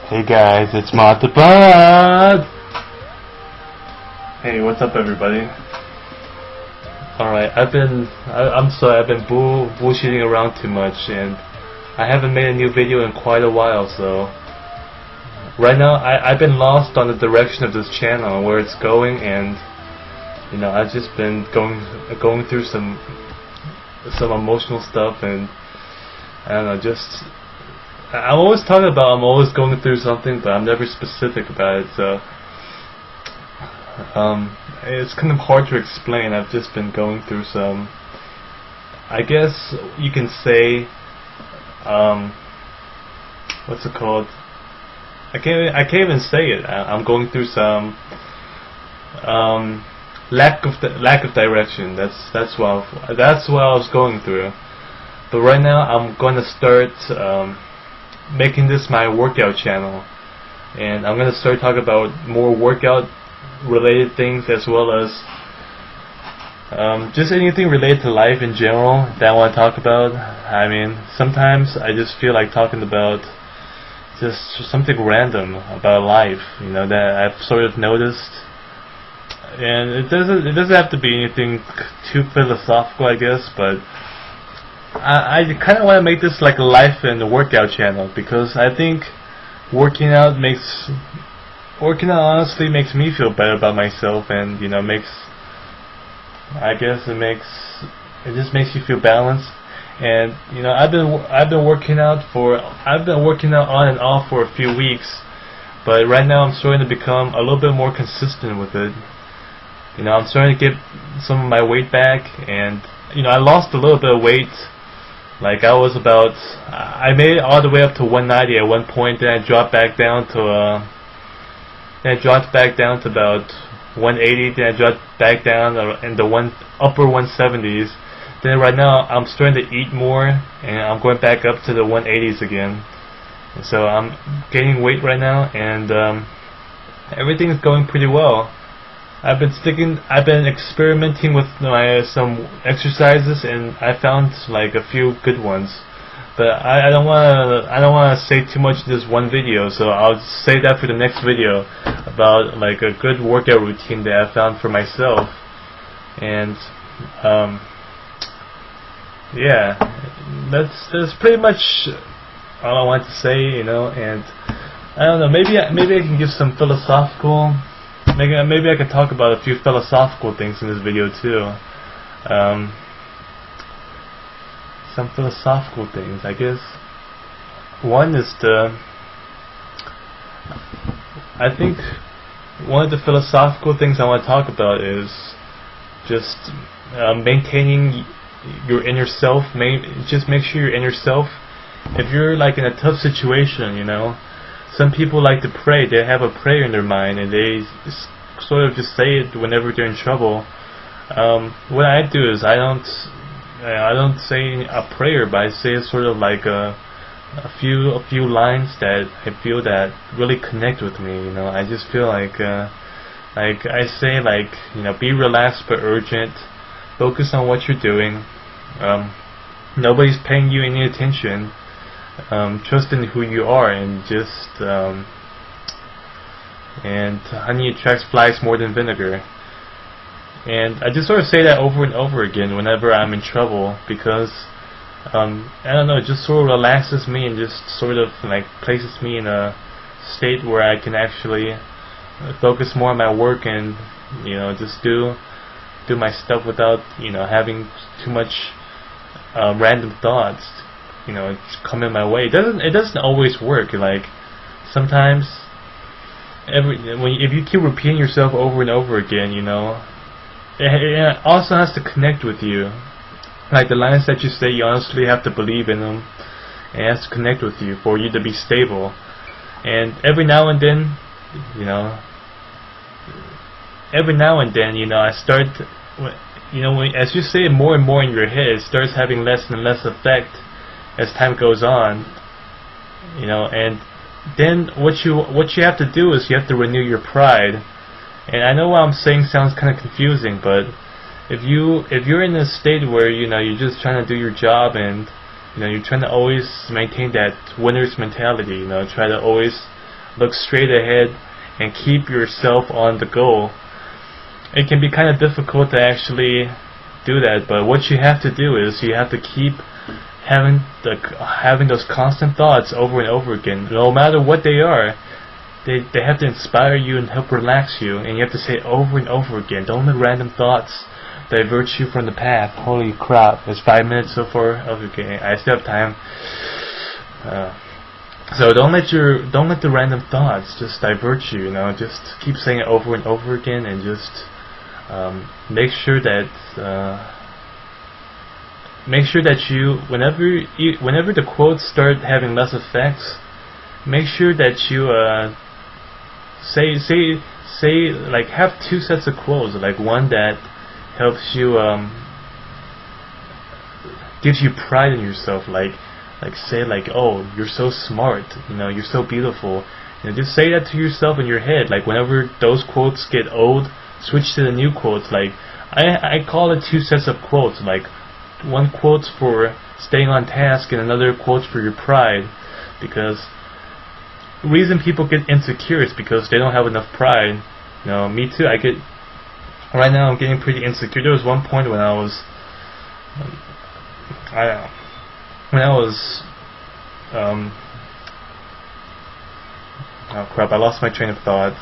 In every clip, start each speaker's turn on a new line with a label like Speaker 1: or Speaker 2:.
Speaker 1: Hey guys, it's Matapad! Hey, what's up everybody? Alright, I'm sorry, I've been bullshitting around too much and I haven't made a new video in quite a while, so right now I've been lost on the direction of this channel and where it's going, and you know, I've just been going through some emotional stuff, and I don't know, just I'm always talking about I'm always going through something, but I'm never specific about it, so it's kind of hard to explain. I've just been going through some, I guess you can say, what's it called? I can't even say it. I'm going through some lack of direction. That's what I was going through. But right now I'm going to start making this my workout channel, and I'm going to start talking about more workout related things, as well as just anything related to life in general that I want to talk about. I mean, sometimes I just feel like talking about just something random about life, you know, that I've sort of noticed, and it doesn't have to be anything too philosophical, I guess, but I kind of want to make this like a life and workout channel, because I think working out honestly makes me feel better about myself, and you know, it just makes you feel balanced. And you know, I've been working out on and off for a few weeks, but right now I'm starting to become a little bit more consistent with it. You know, I'm starting to get some of my weight back, and you know, I lost a little bit of weight. Like I made it all the way up to 190 at one point, then I dropped back down to about 180, then I dropped back down in the upper 170s. Then right now I'm starting to eat more, and I'm going back up to the 180s again. And so I'm gaining weight right now, and everything is going pretty well. I've been experimenting with some exercises, and I found like a few good ones. But I don't want to say too much in this one video, so I'll save that for the next video about like a good workout routine that I found for myself. And yeah, that's pretty much all I want to say, you know. And I don't know, maybe I can give some philosophical. Maybe I could talk about a few philosophical things in this video too. Some philosophical things, I guess. One is I think one of the philosophical things I want to talk about is just maintaining your inner self. Just make sure your inner self. If you're like in a tough situation, you know, some people like to pray. They have a prayer in their mind, and they sort of just say it whenever they're in trouble. What I do is I don't say a prayer, but I say sort of like a few lines that I feel that really connect with me. You know, I just feel like I say, like, you know, be relaxed but urgent. Focus on what you're doing. Nobody's paying you any attention. Trust in who you are, and just and honey attracts flies more than vinegar. And I just sort of say that over and over again whenever I'm in trouble, because I don't know, it just sort of relaxes me and just sort of like places me in a state where I can actually focus more on my work, and you know, just do my stuff without, you know, having too much random thoughts, you know, come in my way. It doesn't always work. Like sometimes if you keep repeating yourself over and over again, you know, it also has to connect with you. Like the lines that you say, you honestly have to believe in them, and it has to connect with you for you to be stable. And every now and then, you know, I start, you know, as you say it more and more in your head, it starts having less and less effect as time goes on, you know. And then what you have to do is you have to renew your pride. And I know what I'm saying sounds kind of confusing, but if you're in a state where, you know, you're just trying to do your job, and you know, you're trying to always maintain that winner's mentality, you know, try to always look straight ahead, and keep yourself on the goal. It can be kind of difficult to actually do that, but what you have to do is you have to keep having those constant thoughts over and over again, no matter what they are. They have to inspire you and help relax you, and you have to say it over and over again. Don't let random thoughts divert you from the path. Holy crap, it's 5 minutes so far. Okay, I still have time. So don't let the random thoughts just divert you. Just keep saying it over and over again, and just make sure that you, whenever the quotes start having less effects, make sure that you say like, have two sets of quotes, like one that helps you, gives you pride in yourself, like say like, oh, you're so smart, you're so beautiful. Just say that to yourself in your head. Like whenever those quotes get old, switch to the new quotes. Like I call it two sets of quotes, like one quote for staying on task and another quote for your pride. Because the reason people get insecure is because they don't have enough pride. Me too. Right now I'm getting pretty insecure. There was one point when I was oh crap, I lost my train of thought.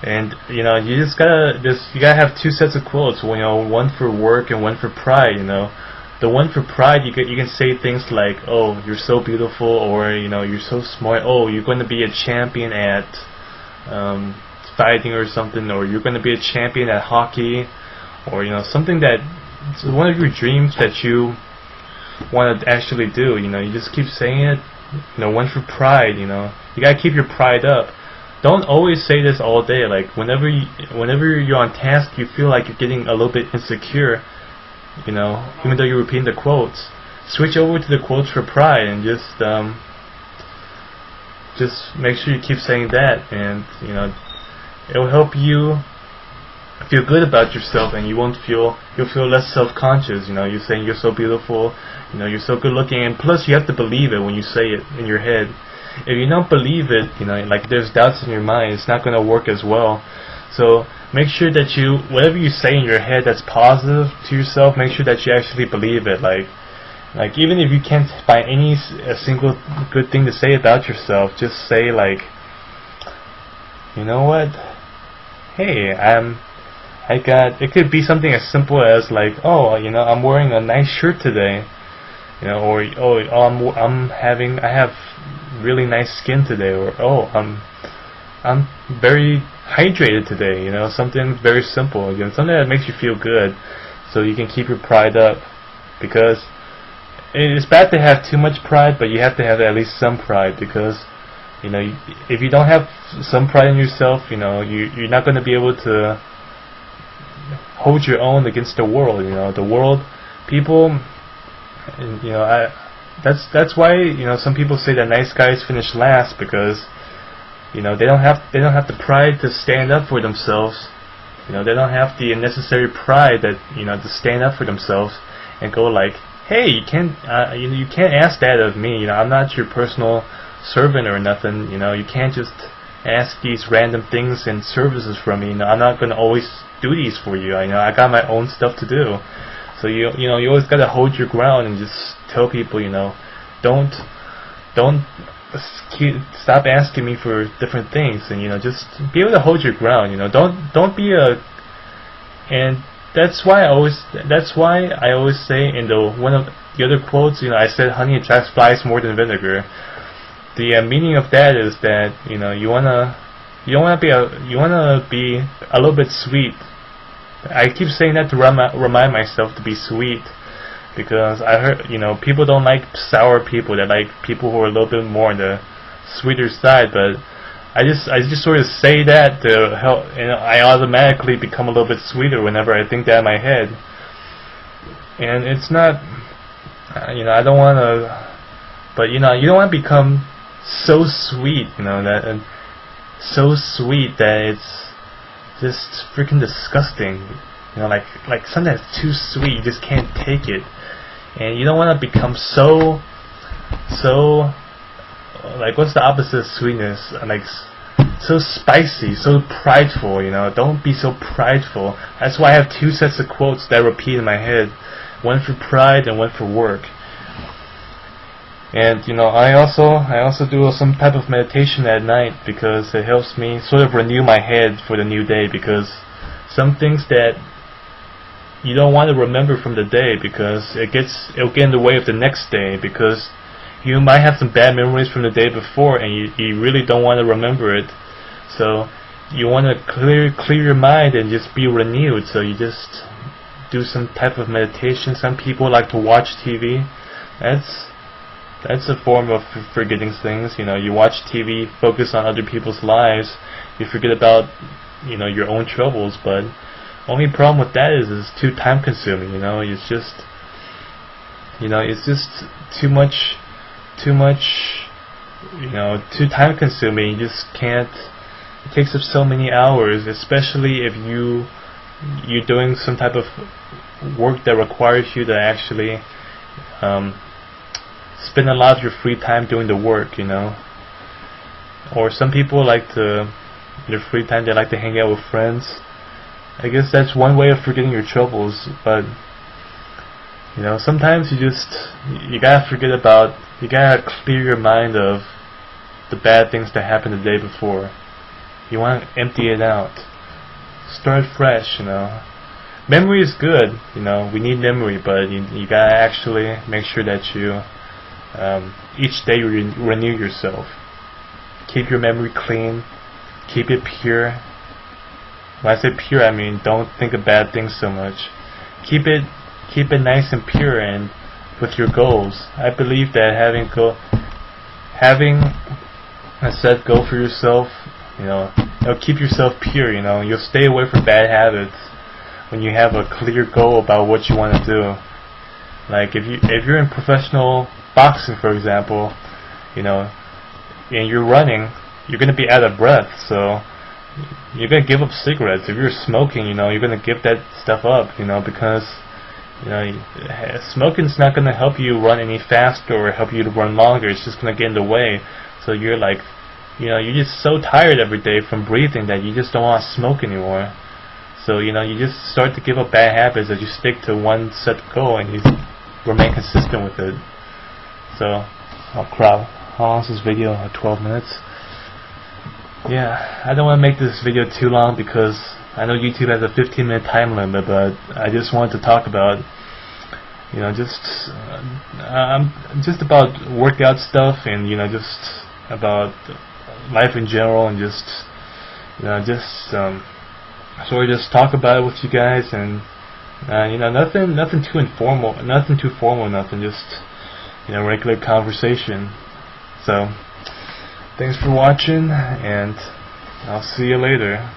Speaker 1: And you gotta have two sets of quotes. One for work and one for pride. The one for pride, you can say things like, oh, you're so beautiful, or you're so smart. Oh, you're going to be a champion at fighting or something, or you're going to be a champion at hockey, or something that it's one of your dreams that you want to actually do. You just keep saying it. One for pride. You gotta keep your pride up. Don't always say this all day. Like whenever you're on task, you feel like you're getting a little bit insecure. Even though you're repeating the quotes, switch over to the quotes for pride, and just make sure you keep saying that, and it will help you feel good about yourself, and you'll feel less self-conscious. You're saying you're so beautiful, you're so good looking, and plus you have to believe it when you say it in your head. If you don't believe it, like there's doubts in your mind, it's not going to work as well. So make sure that whatever you say in your head that's positive to yourself, make sure that you actually believe it. Like even if you can't find a single good thing to say about yourself, just say like, you know what? Hey, it could be something as simple as like, oh, I'm wearing a nice shirt today, or oh, I have really nice skin today, or oh, I'm very hydrated today. Something very simple. Something that makes you feel good, so you can keep your pride up. Because it's bad to have too much pride, but you have to have at least some pride. Because if you don't have some pride in yourself, you're not going to be able to hold your own against the world. The world, people, and that's why some people say that nice guys finish last, because they don't have the pride to stand up for themselves. They don't have the necessary pride that to stand up for themselves and go like, hey, you can't ask that of me. I'm not your personal servant or nothing. You can't just ask these random things and services from me. I'm not going to always do these for you. I got my own stuff to do. So you always got to hold your ground and just tell people, don't stop asking me for different things, and just be able to hold your ground. Don't be and that's why I always say in one of the other quotes, I said honey attracts flies more than vinegar. The meaning of that is that you wanna be a little bit sweet. I keep saying that to remind myself to be sweet, because I heard people don't like sour people. They like people who are a little bit more on the sweeter side. But I just sort of say that to help, I automatically become a little bit sweeter whenever I think that in my head. And it's not, I don't want to, but you don't want to become so sweet, that so sweet that it's just freaking disgusting. Like something that's too sweet, you just can't take it. And you don't want to become so like, what's the opposite of sweetness? Like, so spicy, so prideful, you know. Don't be so prideful. That's why I have two sets of quotes that repeat in my head. One for pride and one for work. And, you know, I also do some type of meditation at night because it helps me sort of renew my head for the new day, because some things that you don't want to remember from the day, because it'll get in the way of the next day, because you might have some bad memories from the day before and you really don't want to remember it. So you want to clear your mind and just be renewed. So you just do some type of meditation. Some people like to watch TV. That's a form of forgetting things. You know, you watch TV, focus on other people's lives, you forget about, you know, your own troubles. But only problem with that is it's too time consuming. You know, it's just too much, you know, too time consuming. You just can't. It takes up so many hours, especially if you're doing some type of work that requires you to actually spend a lot of your free time doing the work, you know. Or some people like to, in their free time, they like to hang out with friends. I guess that's one way of forgetting your troubles. But you know, sometimes you gotta clear your mind of the bad things that happened the day before. You want to empty it out. Start fresh, you know. Memory is good, you know. We need memory, but you gotta actually make sure that you each day renew yourself. Keep your memory clean. Keep it pure. When I say pure, I mean don't think of bad things so much. Keep it nice and pure, and with your goals. I believe that having a set goal for yourself, you know, it'll keep yourself pure. You know, you'll stay away from bad habits when you have a clear goal about what you want to do. Like if you're in professional boxing, for example, you know, and you're running, you're gonna be out of breath, so you're gonna give up cigarettes. If you're smoking, you know, you're gonna give that stuff up, you know, because you know, smoking's not gonna help you run any faster or help you to run longer. It's just gonna get in the way. So you're like, you know, you're just so tired every day from breathing that you just don't want to smoke anymore. So, you know, you just start to give up bad habits as you stick to one set goal and you remain consistent with it. So, oh crap, how long is this video? 12 minutes? Yeah, I don't want to make this video too long because I know YouTube has a 15-minute time limit, but I just wanted to talk about, you know, just about workout stuff, and you know, just about life in general, and just, you know, just sort of just talk about it with you guys, and you know, nothing too informal, nothing too formal, nothing, just, you know, regular conversation. So thanks for watching, and I'll see you later.